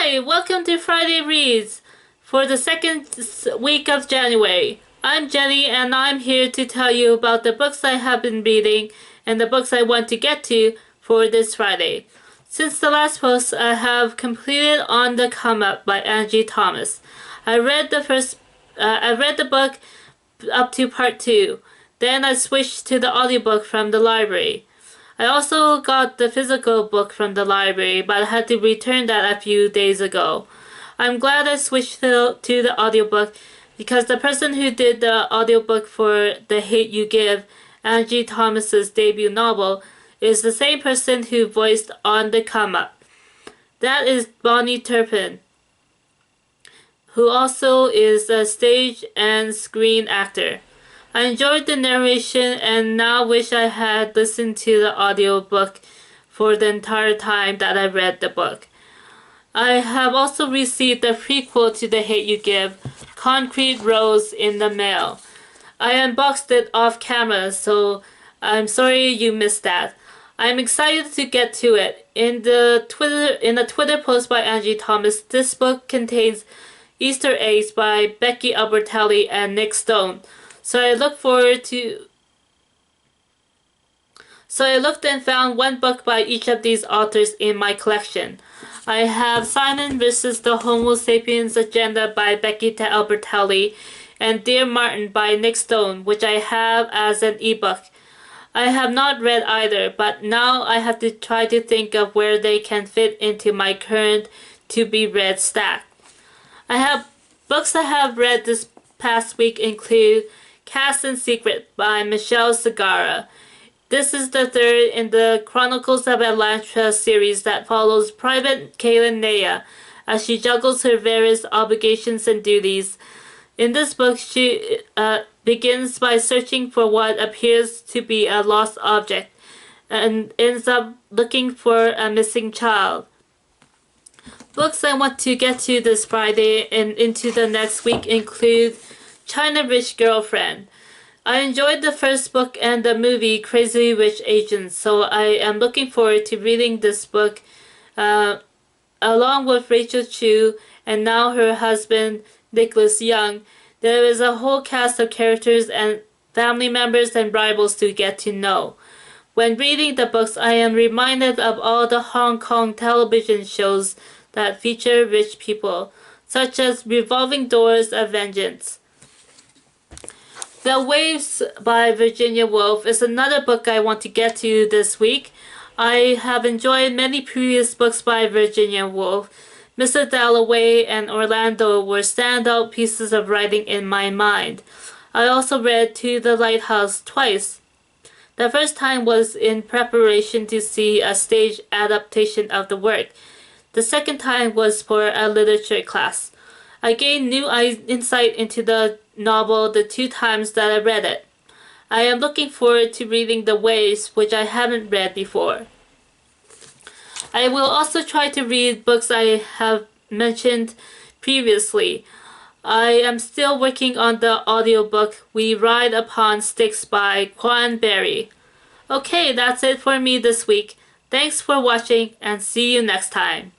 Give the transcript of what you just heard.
Hi, welcome to Friday Reads for the second week of January. I'm Jenny and I'm here to tell you about the books I have been reading and the books I want to get to for this Friday. Since the last post, I have completed On the Come Up by Angie Thomas. I read the book up to part 2. Then I switched to the audiobook from the library. I also got the physical book from the library, but I had to return that a few days ago. I'm glad I switched to the audiobook because the person who did the audiobook for The Hate You Give, Angie Thomas's debut novel, is the same person who voiced On the Come Up. That is Bonnie Turpin, who also is a stage and screen actor. I enjoyed the narration and now wish I had listened to the audiobook for the entire time that I read the book. I have also received the prequel to The Hate You Give, Concrete Rose, in the mail. I unboxed it off camera, so I'm sorry you missed that. I'm excited to get to it. In a Twitter post by Angie Thomas, this book contains Easter eggs by Becky Albertelli and Nick Stone. So I looked and found one book by each of these authors in my collection. I have Simon vs. the Homo Sapiens Agenda by Becky Albertelli and Dear Martin by Nick Stone, which I have as an ebook. I have not read either, but now I have to try to think of where they can fit into my current to-be-read stack. Books I have read this past week include Cast and Secret by Michelle Segarra. This is the third in the Chronicles of Atlanta series that follows Private Kaylin Naya as she juggles her various obligations and duties. In this book, she begins by searching for what appears to be a lost object and ends up looking for a missing child. Books I want to get to this Friday and into the next week include China Rich Girlfriend. I enjoyed the first book and the movie Crazy Rich Asians, so I am looking forward to reading this book along with Rachel Chu and now her husband Nicholas Young. There is a whole cast of characters and family members and rivals to get to know. When reading the books, I am reminded of all the Hong Kong television shows that feature rich people, such as Revolving Doors of Vengeance. The Waves by Virginia Woolf is another book I want to get to this week. I have enjoyed many previous books by Virginia Woolf. Mr. Dalloway and Orlando were standout pieces of writing in my mind. I also read To the Lighthouse twice. The first time was in preparation to see a stage adaptation of the work. The second time was for a literature class. I gained new insight into the novel the 2 times that I read it. I am looking forward to reading The Waves, which I haven't read before. I will also try to read books I have mentioned previously. I am still working on the audiobook We Ride Upon Sticks by Quan Berry. Okay, that's it for me this week. Thanks for watching and see you next time.